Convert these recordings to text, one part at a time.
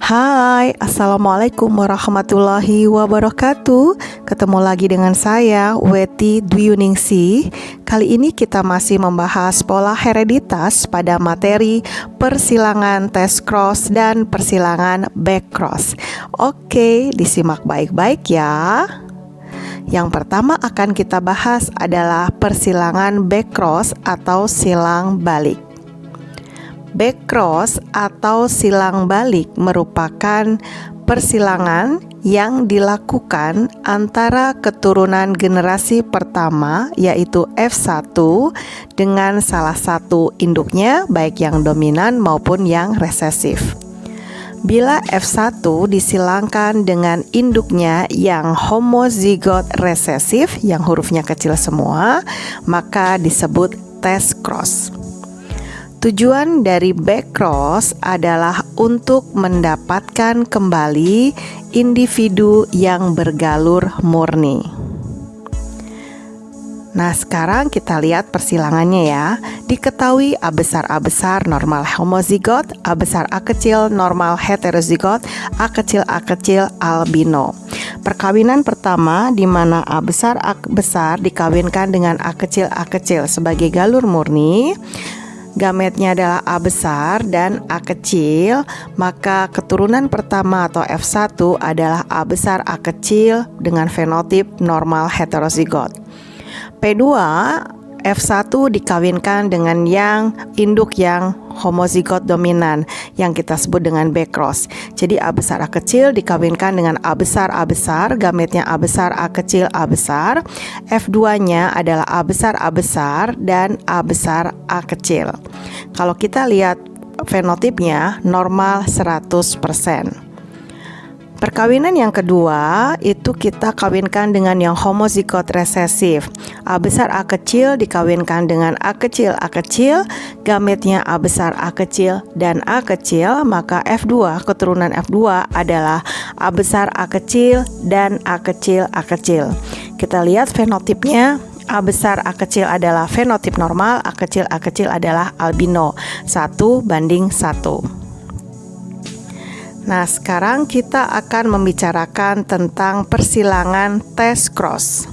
Hai, Assalamualaikum warahmatullahi wabarakatuh. Ketemu lagi dengan saya, Weti Dwiuningsih. Kali ini kita masih membahas pola hereditas pada materi persilangan test cross dan persilangan back cross. Oke, disimak baik-baik ya. Yang pertama akan kita bahas adalah persilangan back cross atau silang balik. Back cross atau silang balik merupakan persilangan yang dilakukan antara keturunan generasi pertama yaitu F1 dengan salah satu induknya baik yang dominan maupun yang resesif. Bila F1 disilangkan dengan induknya yang homozigot resesif yang hurufnya kecil semua, maka disebut test cross. Tujuan dari back cross adalah untuk mendapatkan kembali individu yang bergalur murni. Nah, sekarang kita lihat persilangannya ya. Diketahui A besar normal homozigot, A besar A kecil normal heterozigot, A kecil albino. Perkawinan pertama di mana A besar dikawinkan dengan A kecil sebagai galur murni. Gametnya adalah A besar dan A kecil, maka keturunan pertama atau F1 adalah A besar A kecil dengan fenotip normal heterozigot. P2 F1 dikawinkan dengan yang induk yang homozigot dominan yang kita sebut dengan back cross. Jadi A besar A kecil dikawinkan dengan A besar, gametnya A besar A kecil A besar. F2-nya adalah A besar dan A besar A kecil. Kalau kita lihat fenotipnya normal 100%. Perkawinan yang kedua itu kita kawinkan dengan yang homozigot resesif. A besar A kecil dikawinkan dengan A kecil, gametnya A besar A kecil dan A kecil, maka F2, keturunan F2 adalah A besar A kecil dan A kecil. Kita lihat fenotipnya. A besar A kecil adalah fenotip normal, A kecil adalah albino, 1:1. Nah, sekarang kita akan membicarakan tentang persilangan test cross.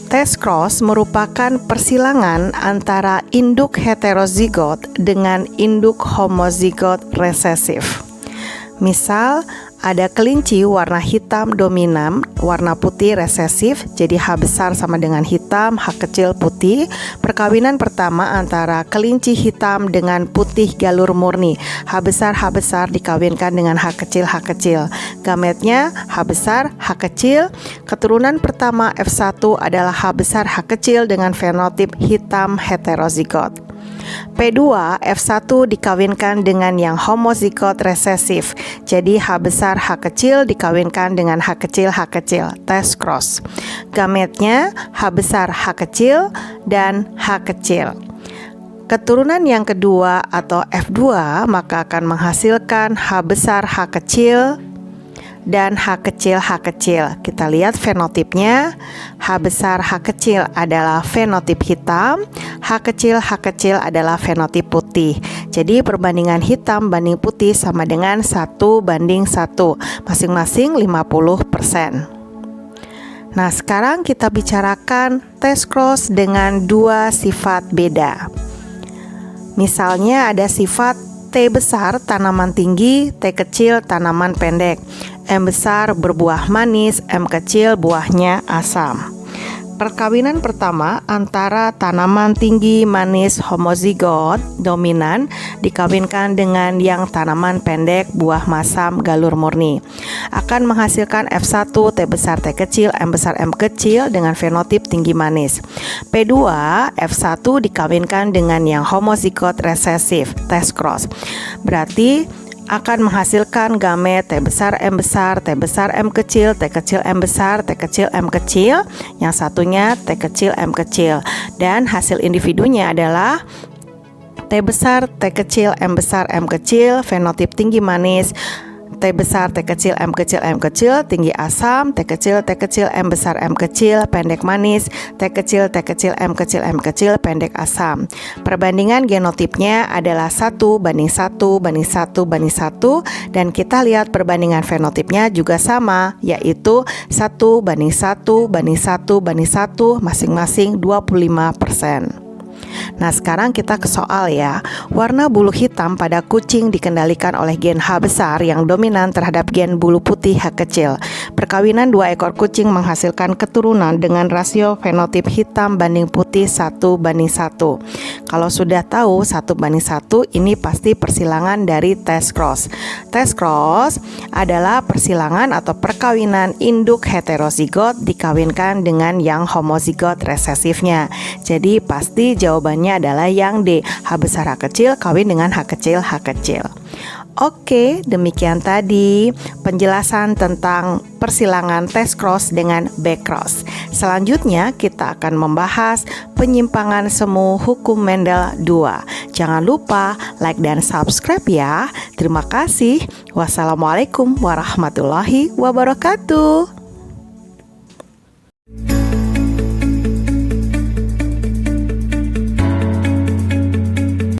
Test cross merupakan persilangan antara induk heterozigot dengan induk homozigot resesif. Misal, ada kelinci warna hitam dominan, warna putih resesif, jadi H besar sama dengan hitam, H kecil putih. Perkawinan pertama antara kelinci hitam dengan putih galur murni, H besar dikawinkan dengan H kecil. Gametnya H besar, H kecil. Keturunan pertama F1 adalah H besar H kecil dengan fenotip hitam heterozigot. P2 F1 dikawinkan dengan yang homozigot resesif. Jadi H besar H kecil dikawinkan dengan H kecil, test cross. Gametnya H besar H kecil dan H kecil. Keturunan yang kedua atau F2 maka akan menghasilkan H besar H kecil dan H kecil. Kita lihat fenotipnya. H besar H kecil adalah fenotip hitam, H kecil adalah fenotip putih. Jadi perbandingan hitam banding putih sama dengan 1:1, masing-masing 50%. Nah, sekarang kita bicarakan test cross dengan dua sifat beda. Misalnya ada sifat T besar tanaman tinggi, T kecil tanaman pendek. M besar berbuah manis, M kecil buahnya asam. Perkawinan pertama antara tanaman tinggi manis homozigot dominan dikawinkan dengan yang tanaman pendek buah masam galur murni. Akan menghasilkan F1 T besar T kecil, M besar M kecil dengan fenotip tinggi manis. P2 F1 dikawinkan dengan yang homozigot resesif, test cross. Berarti akan menghasilkan gamet T besar M kecil, T kecil M besar, T kecil M kecil, yang satunya T kecil M kecil, dan hasil individunya adalah T besar T kecil M kecil, fenotip tinggi manis, T besar, T kecil, M kecil, tinggi asam, T kecil, M besar, M kecil, pendek manis, T kecil, M kecil, pendek asam. Perbandingan genotipnya adalah 1:1:1:1, dan kita lihat perbandingan fenotipnya juga sama, yaitu 1:1:1:1, masing-masing 25%. Nah, sekarang kita ke soal ya. Warna bulu hitam pada kucing dikendalikan oleh gen H besar yang dominan terhadap gen bulu putih H kecil. Perkawinan 2 ekor kucing menghasilkan keturunan dengan rasio fenotip hitam banding putih 1:1. Kalau sudah tahu 1:1, ini pasti persilangan dari test cross. Test cross adalah persilangan atau perkawinan induk heterozigot dikawinkan dengan yang homozigot resesifnya. Jadi pasti jawabannya adalah yang D, H besar H kecil kawin dengan H kecil H kecil. Oke, demikian tadi penjelasan tentang persilangan test cross dengan back cross. Selanjutnya kita akan membahas penyimpangan semu hukum Mendel 2. Jangan lupa like dan subscribe ya. Terima kasih. Wassalamualaikum warahmatullahi wabarakatuh.